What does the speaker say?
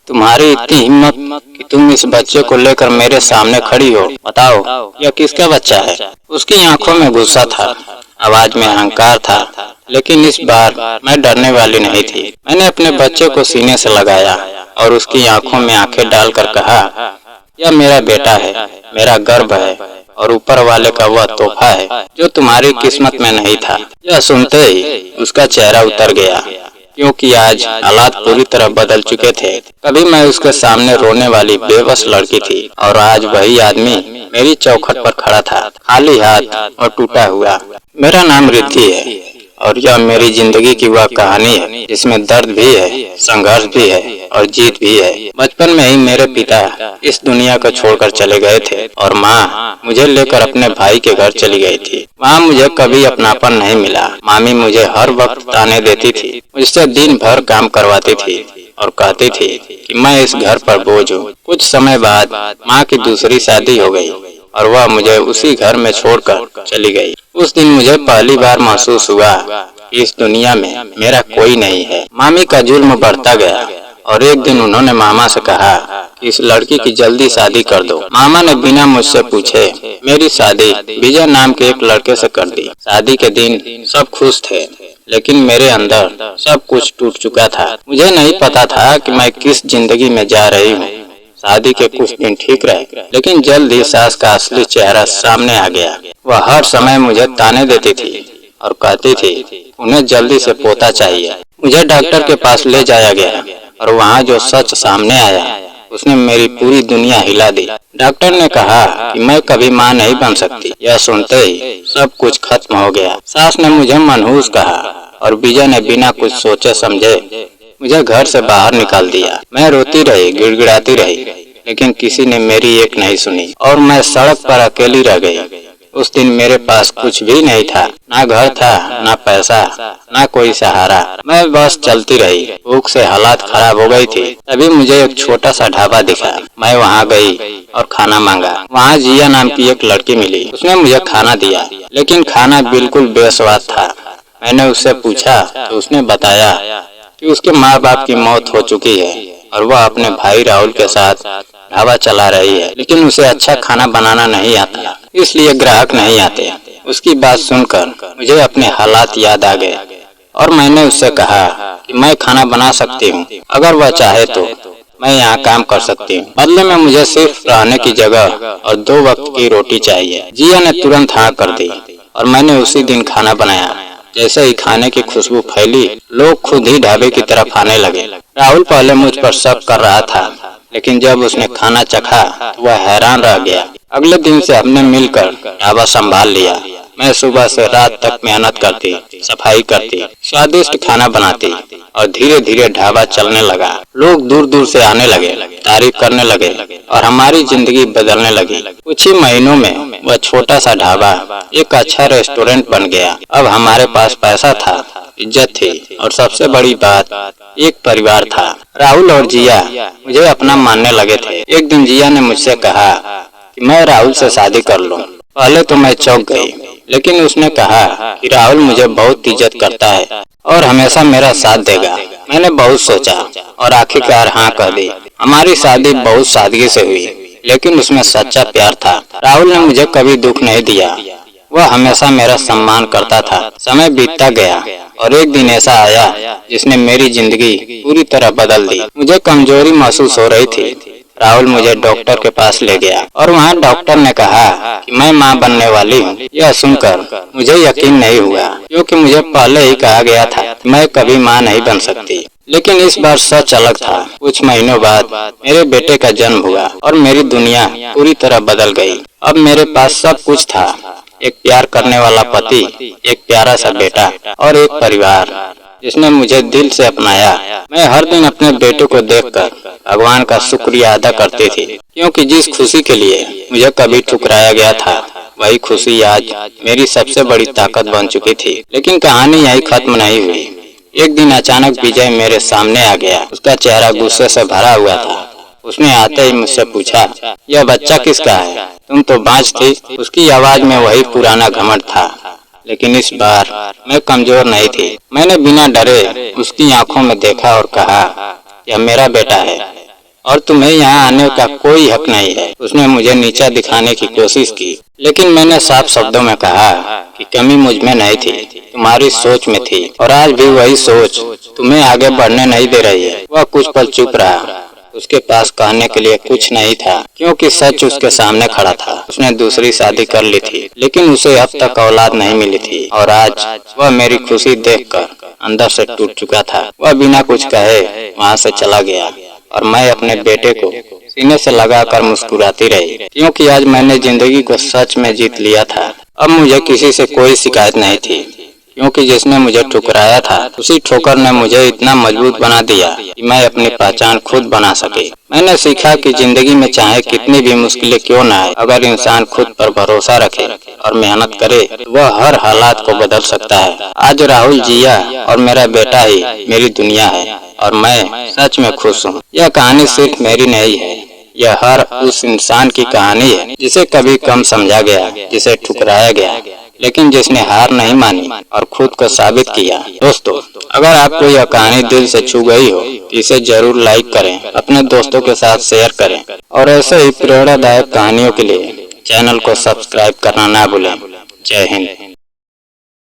तुम्हारी इतनी हिम्मत कि तुम इस बच्चे को लेकर मेरे सामने खड़ी हो। बताओ यह किसका बच्चा है? उसकी आंखों में गुस्सा था, आवाज में अहंकार था, लेकिन इस बार मैं डरने वाली नहीं थी। मैंने अपने बच्चे को सीने से लगाया और उसकी आंखों में आंखें डालकर कहा, यह मेरा बेटा है, मेरा गर्व है और ऊपर वाले का वह तोहफा है जो तुम्हारी किस्मत में नहीं था। यह सुनते ही उसका चेहरा उतर गया, क्योंकि आज हालात पूरी तरह बदल चुके थे। कभी मैं उसके सामने रोने वाली बेबस लड़की थी और आज वही आदमी मेरी चौखट पर खड़ा था, खाली हाथ और टूटा हुआ। मेरा नाम रिद्धि है और यह मेरी जिंदगी की वह कहानी है जिसमें दर्द भी है, संघर्ष भी है और जीत भी है। बचपन में ही मेरे पिता इस दुनिया को छोड़कर चले गए थे और माँ मुझे लेकर अपने भाई के घर चली गई थी। वहाँ मुझे कभी अपनापन नहीं मिला। मामी मुझे हर वक्त ताने देती थी, मुझसे दिन भर काम करवाती थी और कहती थी कि मैं इस घर पर बोझ हूँ। कुछ समय बाद माँ की दूसरी शादी हो गई और वह मुझे उसी घर में छोड़कर चली गई। उस दिन मुझे पहली बार महसूस हुआ कि इस दुनिया में मेरा कोई नहीं है। मामी का जुल्म बढ़ता गया और एक दिन उन्होंने मामा से कहा कि इस लड़की की जल्दी शादी कर दो। मामा ने बिना मुझसे पूछे मेरी शादी विजय नाम के एक लड़के से कर दी। शादी के दिन सब खुश थे, लेकिन मेरे अंदर सब कुछ टूट चुका था। मुझे नहीं पता था कि मैं किस जिंदगी में जा रही हूँ। शादी के कुछ दिन ठीक रहे, लेकिन जल्द ही सास का असली चेहरा सामने आ गया। वह हर समय मुझे ताने देती थी और कहती थी उन्हें जल्दी से पोता चाहिए। मुझे डॉक्टर के पास ले जाया गया और वहाँ जो सच सामने आया उसने मेरी पूरी दुनिया हिला दी। डॉक्टर ने कहा कि मैं कभी माँ नहीं बन सकती। यह सुनते ही सब कुछ खत्म हो गया। सास ने मुझे मनहूस कहा और विजय ने बिना कुछ सोचे समझे मुझे घर से बाहर निकाल दिया। मैं रोती रही, गिड़गिड़ाती रही, लेकिन किसी ने मेरी एक नहीं सुनी और मैं सड़क पर अकेली रह गई। उस दिन मेरे पास कुछ भी नहीं था, ना घर था, ना पैसा, ना कोई सहारा। मैं बस चलती रही। भूख से हालात खराब हो गई थी। तभी मुझे एक छोटा सा ढाबा दिखा। मैं वहाँ गई और खाना मांगा। वहाँ जिया नाम की एक लड़की मिली। उसने मुझे खाना दिया, लेकिन खाना बिल्कुल बेस्वाद था। मैंने उससे पूछा तो उसने बताया कि उसके माँ बाप की मौत हो चुकी है और वह अपने भाई राहुल के साथ ढाबा चला रही है, लेकिन उसे अच्छा खाना बनाना नहीं आता, इसलिए ग्राहक नहीं आते। उसकी बात सुनकर मुझे अपने हालात याद आ गए और मैंने उससे कहा कि मैं खाना बना सकती हूँ, अगर वह चाहे तो मैं यहाँ काम कर सकती हूँ। बदले में मुझे सिर्फ रहने की जगह और 2 वक्त की रोटी चाहिए। जिया ने तुरंत हाँ कर दी और मैंने उसी दिन खाना बनाया। जैसे ही खाने की खुशबू फैली, लोग खुद ही ढाबे की तरफ आने लगे। राहुल पहले मुझ पर शक कर रहा था, लेकिन जब उसने खाना चखा तो वह हैरान रह गया। अगले दिन से हमने मिलकर ढाबा संभाल लिया। मैं सुबह से रात तक मेहनत करती, सफाई करती, स्वादिष्ट खाना बनाती और धीरे धीरे ढाबा चलने लगा। लोग दूर दूर से आने लगे, तारीफ करने लगे और हमारी जिंदगी बदलने लगी। कुछ ही महीनों में वह छोटा सा ढाबा एक अच्छा रेस्टोरेंट बन गया। अब हमारे पास पैसा था, इज्जत थी और सबसे बड़ी बात एक परिवार था। राहुल और जिया मुझे अपना मानने लगे थे। एक दिन जिया ने मुझसे कहा कि मैं राहुल से शादी कर लूं। पहले तो मैं चौंक गई, लेकिन उसने कहा कि राहुल मुझे बहुत इज्जत करता है और हमेशा मेरा साथ देगा। मैंने बहुत सोचा और आखिरकार हाँ कह दी। हमारी शादी बहुत सादगी से हुई, लेकिन उसमें सच्चा प्यार था। राहुल ने मुझे कभी दुख नहीं दिया, वह हमेशा मेरा सम्मान करता था। समय बीतता गया और एक दिन ऐसा आया जिसने मेरी जिंदगी पूरी तरह बदल दी। मुझे कमजोरी महसूस हो रही थी। राहुल मुझे डॉक्टर के पास ले गया और वहाँ डॉक्टर ने कहा कि मैं माँ बनने वाली हूँ। यह सुनकर मुझे यकीन नहीं हुआ, क्योंकि मुझे पहले ही कहा गया था कि मैं कभी माँ नहीं बन सकती। लेकिन इस बार सच अलग था। कुछ महीनों बाद मेरे बेटे का जन्म हुआ और मेरी दुनिया पूरी तरह बदल गई। अब मेरे पास सब कुछ था, एक प्यार करने वाला पति, एक प्यारा सा बेटा और एक परिवार जिसने मुझे दिल से अपनाया। मैं हर दिन अपने बेटे को देखकर भगवान का शुक्रिया अदा करती थी, क्योंकि जिस खुशी के लिए मुझे कभी ठुकराया गया था, वही खुशी आज मेरी सबसे बड़ी ताकत बन चुकी थी। लेकिन कहानी यही खत्म नहीं हुई। एक दिन अचानक विजय मेरे सामने आ गया। उसका चेहरा गुस्से से भरा हुआ था। उसने आते ही मुझसे पूछा, यह बच्चा किसका है? तुम तो बांझ थी। उसकी आवाज में वही पुराना घमंड था, लेकिन इस बार मैं कमजोर नहीं थी। मैंने बिना डरे उसकी आंखों में देखा और कहा, यह मेरा बेटा है, और तुम्हें यहाँ आने का कोई हक नहीं है। उसने मुझे नीचा दिखाने की कोशिश की, लेकिन मैंने साफ शब्दों में कहा कि कमी मुझ में नहीं थी, तुम्हारी सोच में थी, और आज भी वही सोच तुम्हें आगे बढ़ने नहीं दे रही है। वह कुछ पल चुप रहा। उसके पास कहने के लिए कुछ नहीं था, क्योंकि सच उसके सामने खड़ा था। उसने दूसरी शादी कर ली थी, लेकिन उसे अब तक औलाद नहीं मिली थी, और आज वह मेरी खुशी देखकर अंदर से टूट चुका था। वह बिना कुछ कहे वहाँ से चला गया, और मैं अपने बेटे को सीने से लगाकर मुस्कुराती रही, क्योंकि आज मैंने जिंदगी को सच में जीत लिया था। अब मुझे किसी से कोई शिकायत नहीं थी, क्योंकि जिसने मुझे ठुकराया था उसी ठोकर ने मुझे इतना मजबूत बना दिया कि मैं अपनी पहचान खुद बना सके। मैंने सीखा कि जिंदगी में चाहे कितनी भी मुश्किलें क्यों न आए, अगर इंसान खुद पर भरोसा रखे और मेहनत करे तो वह हर हालात को बदल सकता है। आज राहुल जिया और मेरा बेटा ही मेरी दुनिया है, और मैं सच में खुश हूँ। यह कहानी सिर्फ मेरी नहीं है, यह हर उस इंसान की कहानी है जिसे कभी कम समझा गया, जिसे ठुकराया गया, लेकिन जिसने हार नहीं मानी और खुद को साबित किया। दोस्तों, अगर आपको यह कहानी दिल से छू गई हो तो इसे जरूर लाइक करें, अपने दोस्तों के साथ शेयर करें, और ऐसे ही प्रेरणादायक कहानियों के लिए चैनल को सब्सक्राइब करना ना भूलें। जय हिंद।